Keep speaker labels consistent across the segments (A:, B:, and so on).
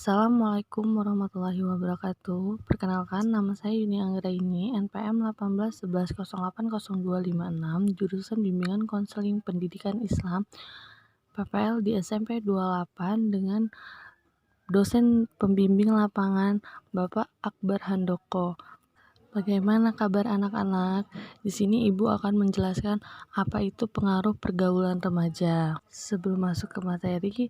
A: Assalamualaikum warahmatullahi wabarakatuh. Perkenalkan, nama saya Yuni Anggraini, NPM 1811080256, jurusan Bimbingan Konseling Pendidikan Islam, PPL di SMP 28 dengan dosen pembimbing lapangan Bapak Akbar Handoko. Bagaimana kabar anak-anak? Di sini Ibu akan menjelaskan apa itu pengaruh pergaulan remaja. Sebelum masuk ke materi,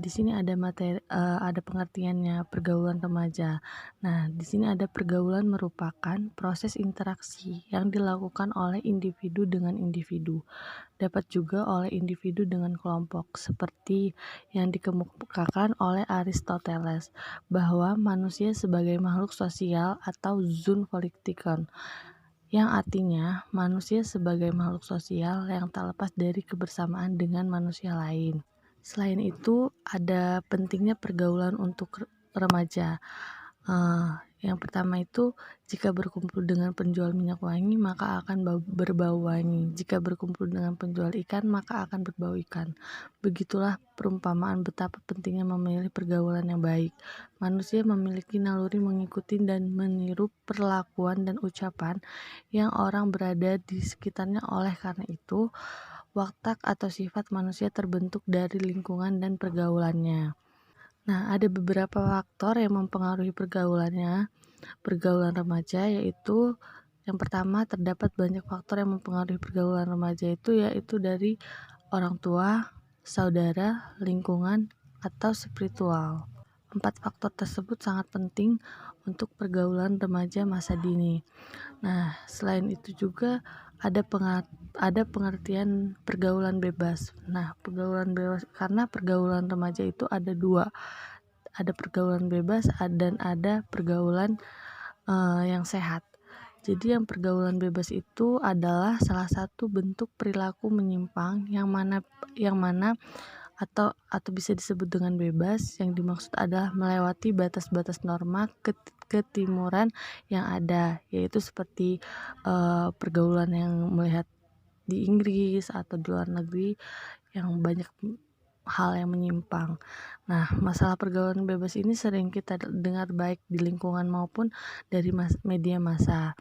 A: di sini ada pengertiannya pergaulan remaja. Nah, di sini ada pergaulan merupakan proses interaksi yang dilakukan oleh individu dengan individu, dapat juga oleh individu dengan kelompok, seperti yang dikemukakan oleh Aristoteles, bahwa manusia sebagai makhluk sosial atau zoonpolitikon, yang artinya manusia sebagai makhluk sosial yang tak lepas dari kebersamaan dengan manusia lain. Selain itu, ada pentingnya pergaulan untuk remaja. Yang pertama itu, jika berkumpul dengan penjual minyak wangi, maka akan berbau wangi. Jika berkumpul dengan penjual ikan, maka akan berbau ikan. Begitulah perumpamaan betapa pentingnya memilih pergaulan yang baik. Manusia memiliki naluri mengikuti dan meniru perlakuan dan ucapan yang orang berada di sekitarnya. Oleh karena itu, watak atau sifat manusia terbentuk dari lingkungan dan pergaulannya. Nah, ada beberapa faktor yang mempengaruhi pergaulan remaja, yaitu yang pertama, terdapat banyak faktor yang mempengaruhi pergaulan remaja yaitu dari orang tua, saudara, lingkungan, atau spiritual. 4 faktor tersebut sangat penting untuk pergaulan remaja masa dini. Nah, selain itu juga ada pengertian pergaulan bebas. Nah, pergaulan bebas, karena pergaulan remaja itu ada dua, ada pergaulan bebas dan ada pergaulan yang sehat. Jadi yang pergaulan bebas itu adalah salah satu bentuk perilaku menyimpang yang mana atau bisa disebut dengan bebas. Yang dimaksud adalah melewati batas-batas norma ketimuran yang ada, yaitu seperti pergaulan yang melihat di Inggris atau di luar negeri yang banyak hal yang menyimpang. Nah, masalah pergaulan bebas ini sering kita dengar baik di lingkungan maupun dari media massa.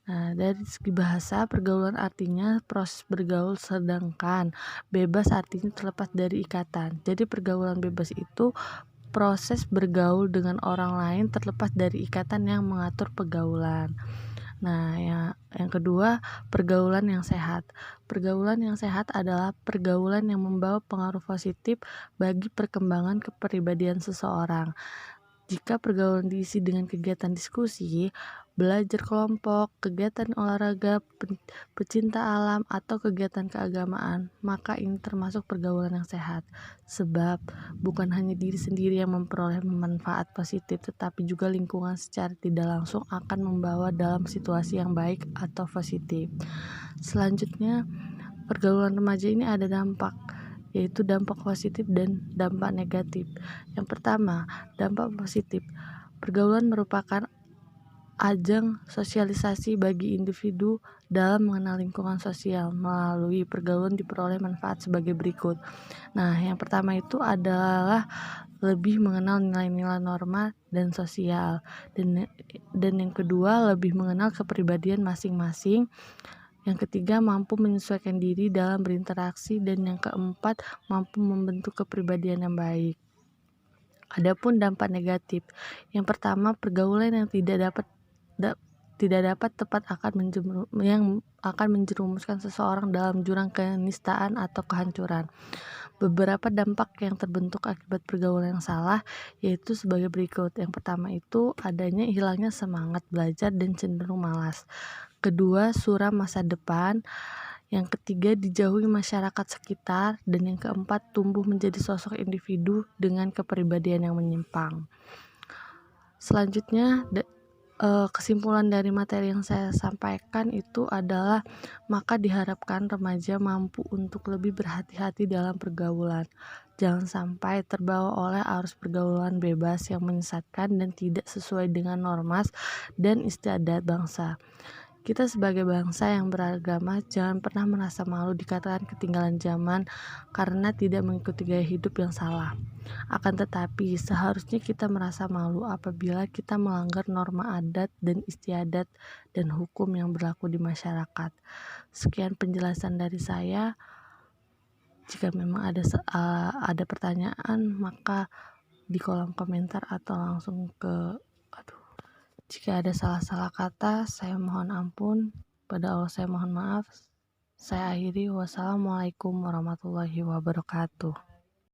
A: Nah, dari segi bahasa, pergaulan artinya proses bergaul, sedangkan bebas artinya terlepas dari ikatan. Jadi pergaulan bebas itu proses bergaul dengan orang lain terlepas dari ikatan yang mengatur pergaulan. Nah, yang kedua, pergaulan yang sehat. Pergaulan yang sehat adalah pergaulan yang membawa pengaruh positif bagi perkembangan kepribadian seseorang. Jika pergaulan diisi dengan kegiatan diskusi, belajar kelompok, kegiatan olahraga, pecinta alam, atau kegiatan keagamaan, maka ini termasuk pergaulan yang sehat. Sebab bukan hanya diri sendiri yang memperoleh manfaat positif, tetapi juga lingkungan secara tidak langsung akan membawa dalam situasi yang baik atau positif. Selanjutnya, pergaulan remaja ini ada dampak, yaitu dampak positif dan dampak negatif. Yang pertama, dampak positif. Pergaulan merupakan ajang sosialisasi bagi individu dalam mengenal lingkungan sosial. Melalui pergaulan diperoleh manfaat sebagai berikut. Nah, yang pertama itu adalah lebih mengenal nilai-nilai norma dan sosial. Dan yang kedua, lebih mengenal kepribadian masing-masing. Yang ketiga, mampu menyesuaikan diri dalam berinteraksi. Dan yang keempat, mampu membentuk kepribadian yang baik. Adapun dampak negatif, yang pertama, pergaulan yang tidak dapat tepat akan menjerumuskan seseorang dalam jurang kenistaan atau kehancuran. Beberapa dampak yang terbentuk akibat pergaulan yang salah yaitu sebagai berikut. Yang pertama itu adanya hilangnya semangat belajar dan cenderung malas. Kedua, suram masa depan. Yang ketiga, dijauhi masyarakat sekitar. Dan yang keempat, tumbuh menjadi sosok individu dengan kepribadian yang menyimpang. Selanjutnya, kesimpulan dari materi yang saya sampaikan itu adalah maka diharapkan remaja mampu untuk lebih berhati-hati dalam pergaulan. Jangan sampai terbawa oleh arus pergaulan bebas yang menyesatkan dan tidak sesuai dengan norma dan istiadat bangsa. Kita sebagai bangsa yang beragama jangan pernah merasa malu dikatakan ketinggalan zaman karena tidak mengikuti gaya hidup yang salah. Akan tetapi, seharusnya kita merasa malu apabila kita melanggar norma adat dan istiadat dan hukum yang berlaku di masyarakat. Sekian penjelasan dari saya. Jika memang ada pertanyaan, maka di kolom komentar atau langsung ke jika ada salah-salah kata, saya mohon ampun. Pada Allah saya mohon maaf. Saya akhiri. Wassalamualaikum warahmatullahi wabarakatuh.